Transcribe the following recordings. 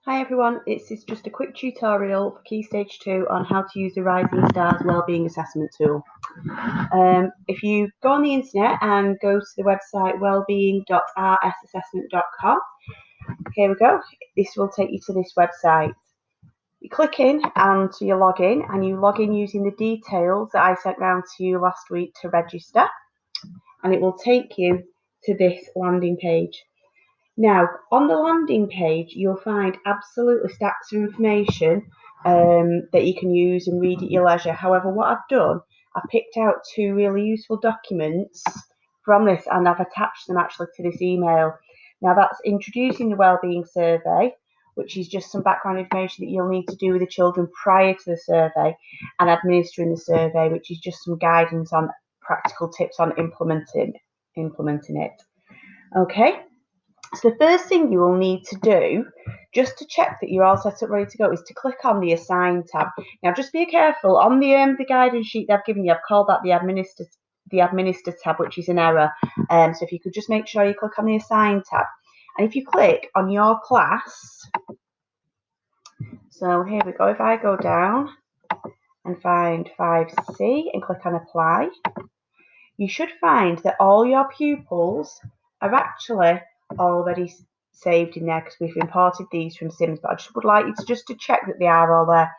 Hi everyone, this is just a quick tutorial for Key Stage 2 on how to use the Rising Stars Wellbeing Assessment tool. If you go on the internet and go to the website wellbeing.rsassessment.com, here we go, this will take you to this website. You click in onto your login and you log in using the details that I sent round to you last week to register, and it will take you to this landing page. Now, on the landing page, you'll find absolutely stacks of information that you can use and read at your leisure. However, what I've done, I've picked out two really useful documents from this and I've attached them actually to this email. Now, that's introducing the Wellbeing Survey, which is just some background information that you'll need to do with the children prior to the survey, and administering the survey, which is just some guidance on practical tips on implementing it. Okay. So the first thing you will need to do, just to check that you're all set up ready to go, is to click on the Assign tab. Now just be careful, on the guidance sheet they've given you, I've called that the Administer tab, which is an error. So if you could just make sure you click on the Assign tab. And if you click on your class, so here we go, if I go down and find 5C and click on Apply, you should find that all your pupils are actually already saved in there because we've imported these from Sims, but I just would like you to check that they are all there.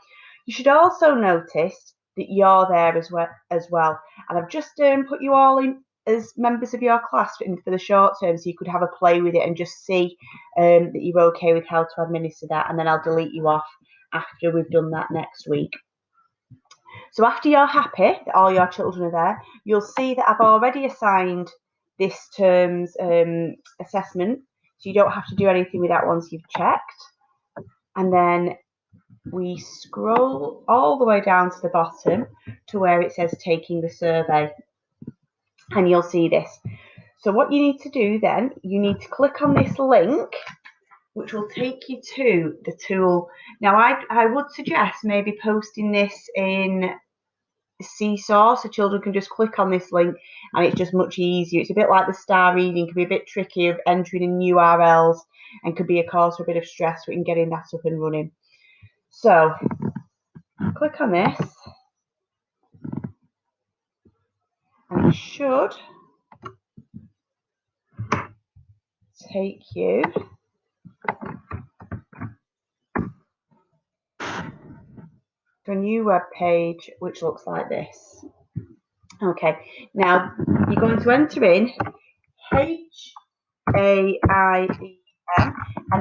You should also notice that you're there as well. And I've just put you all in as members of your class for the short term, so you could have a play with it and just see that you're okay with how to administer that, and then I'll delete you off after we've done that next week. So after you're happy that all your children are there, you'll see that I've already assigned this term's assessment, so you don't have to do anything with that once you've checked. And then we scroll all the way down to the bottom to where it says taking the survey, and you'll see this. So what you need to do then, you need to click on this link, which will take you to the tool. Now I would suggest maybe posting this in Seesaw so children can just click on this link and it's just much easier. It's a bit like the star reading, can be a bit tricky of entering in URLs and could be a cause for a bit of stress in getting that up and running. So click on this and it should take you to a new web page which looks like this. Okay, now you're going to enter in HAIEM, and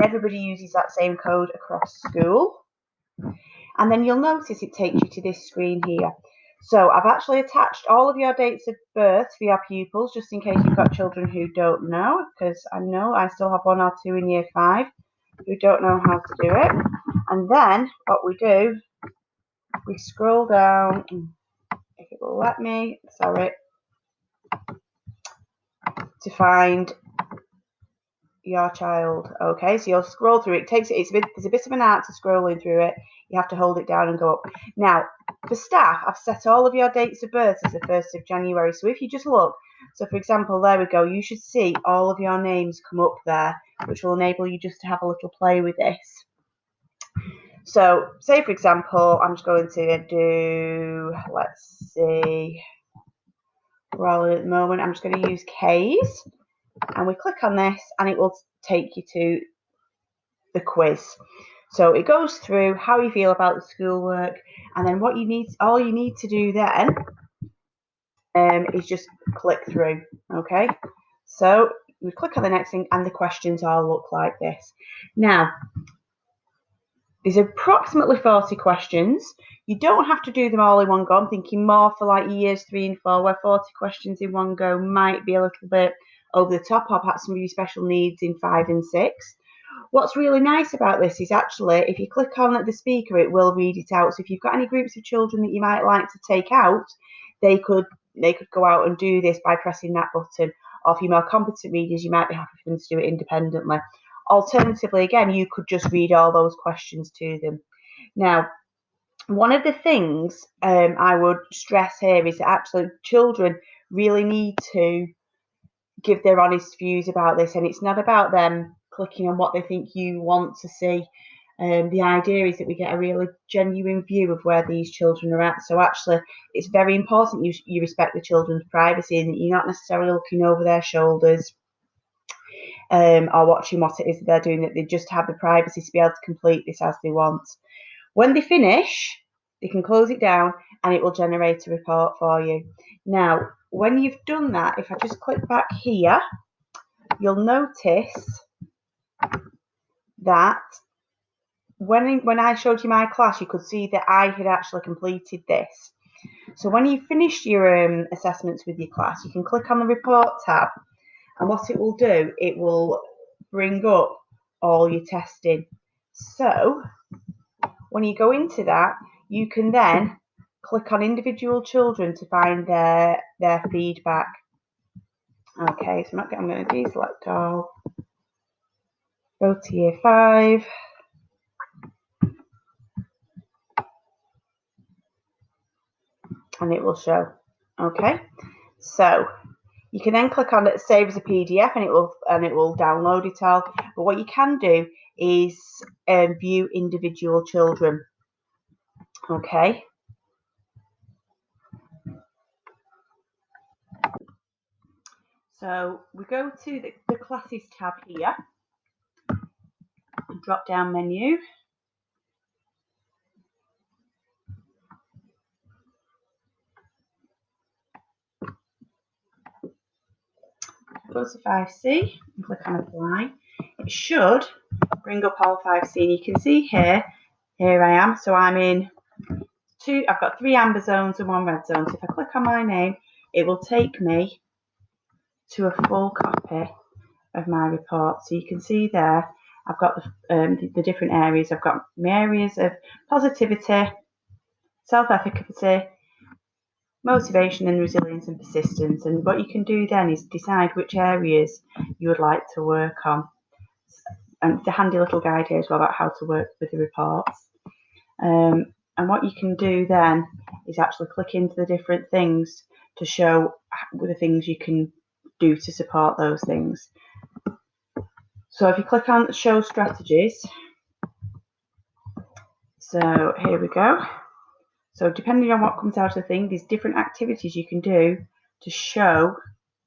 everybody uses that same code across school. And then you'll notice it takes you to this screen here. So I've actually attached all of your dates of birth for your pupils, just in case you've got children who don't know, because I know I still have one or two in year 5 who don't know how to do it. And then what we do, we scroll down, if it will let me, sorry, to find your child. Okay, so you'll scroll through it. There's a bit of an art to scrolling through it. You have to hold it down and go up. Now, for staff, I've set all of your dates of birth as the 1st of January. So if you just look, so for example, there we go, you should see all of your names come up there, which will enable you just to have a little play with this. So say for example, I'm just going to do, let's see, rolling at the moment, I'm just going to use K's, and we click on this and it will take you to the quiz. So it goes through how you feel about the schoolwork, and then all you need to do then is just click through. Okay, so we click on the next thing and the questions all look like this. Now there's approximately 40 questions. You don't have to do them all in one go. I'm thinking more for like years 3 and 4, where 40 questions in one go might be a little bit over the top, or perhaps some of your special needs in 5 and 6. What's really nice about this is actually, if you click on the speaker, it will read it out. So if you've got any groups of children that you might like to take out, they could go out and do this by pressing that button. Or if you're more competent readers, you might be happy for them to do it independently. Alternatively, again, you could just read all those questions to them. Now, one of the things I would stress here is that actually children really need to give their honest views about this, and it's not about them clicking on what they think you want to see. The idea is that we get a really genuine view of where these children are at. So actually, it's very important you respect the children's privacy and that you're not necessarily looking over their shoulders or watching what it is that they're doing, that they just have the privacy to be able to complete this as they want. When they finish, they can close it down and it will generate a report for you. Now, when you've done that, if I just click back here, you'll notice that when I showed you my class, you could see that I had actually completed this. So when you finish your assessments with your class, you can click on the report tab, and what it will do, it will bring up all your testing. So when you go into that, you can then click on individual children to find their feedback. Okay, so I'm going to deselect all, go to year 5. And it will show. Okay, so you can then click on it, save as a PDF, and it will download it all. But what you can do is view individual children. Okay. So we go to the classes tab here, drop down menu. Go to 5C and click on apply. It should bring up all 5C, and you can see here I am. So I'm in I've got 3 amber zones and 1 red zone. So if I click on my name, it will take me to a full copy of my report. So you can see there, I've got the different areas. I've got my areas of positivity, self-efficacy, motivation and resilience and persistence. And what you can do then is decide which areas you would like to work on. And it's a handy little guide here as well about how to work with the reports. And what you can do then is actually click into the different things to show the things you can do to support those things. So if you click on show strategies, so here we go. So depending on what comes out of the thing, there's different activities you can do to show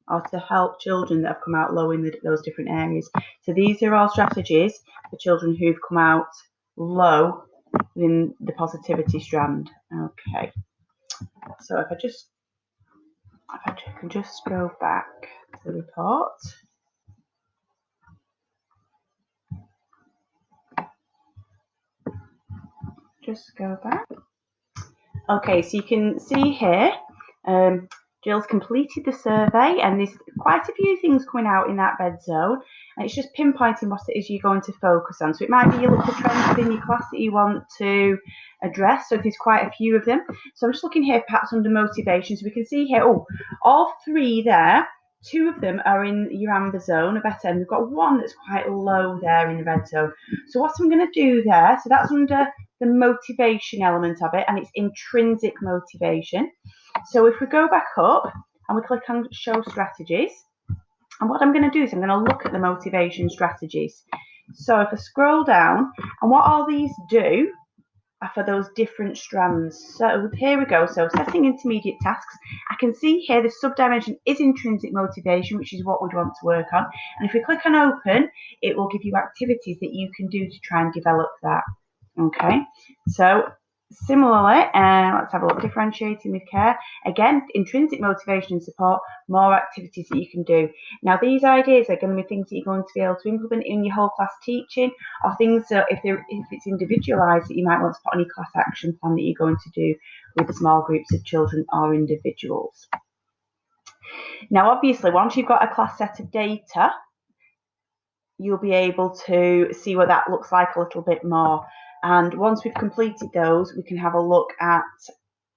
or to help children that have come out low in those different areas. So these are all strategies for children who've come out low in the positivity strand. Okay. So if I can just go back to the report. Just go back. Okay, so you can see here, Jill's completed the survey, and there's quite a few things coming out in that red zone, and it's just pinpointing what it is you're going to focus on. So it might be your little trends within your class that you want to address. So there's quite a few of them. So I'm just looking here, perhaps under motivation. So we can see here, all 3 there. 2 of them are in your amber zone, a better, and we've got 1 that's quite low there in the red zone. So what I'm going to do there, so that's under the motivation element of it, and it's intrinsic motivation. So if we go back up and we click on show strategies, and what I'm going to do is I'm going to look at the motivation strategies. So if I scroll down, and what all these do are for those different strands. So here we go. So setting intermediate tasks. I can see here the subdimension is intrinsic motivation, which is what we'd want to work on. And if we click on open, it will give you activities that you can do to try and develop that. Okay, so similarly, let's have a look. Differentiating with care. Again, intrinsic motivation and support, more activities that you can do. Now, these ideas are going to be things that you're going to be able to implement in your whole class teaching, or things that if it's individualised that you might want to put on your class action plan that you're going to do with small groups of children or individuals. Now, obviously, once you've got a class set of data, you'll be able to see what that looks like a little bit more. And once we've completed those, we can have a look at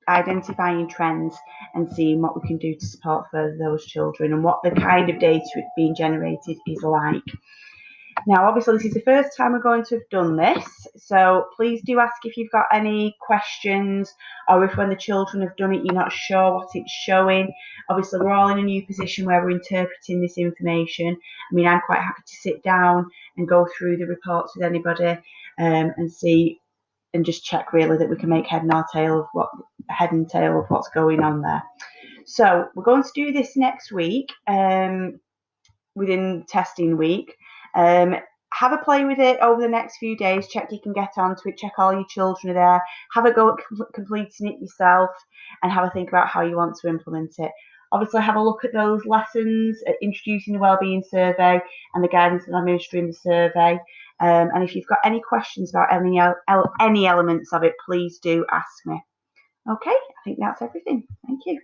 identifying trends and seeing what we can do to support further those children and what the kind of data being generated is like. Now, obviously, this is the first time we're going to have done this, so please do ask if you've got any questions, or if when the children have done it, you're not sure what it's showing. Obviously, we're all in a new position where we're interpreting this information. I mean, I'm quite happy to sit down and go through the reports with anybody. and see and just check really that we can make head and tail of what's going on there. So we're going to do this next week, within testing week. Have a play with it over the next few days. Check you can get onto it. Check all your children are there. Have a go at completing it yourself, and have a think about how you want to implement it. Obviously, have a look at those lessons, introducing the wellbeing survey and the guidance that I'm administering the survey. And if you've got any questions about any elements of it, please do ask me. Okay, I think that's everything. Thank you.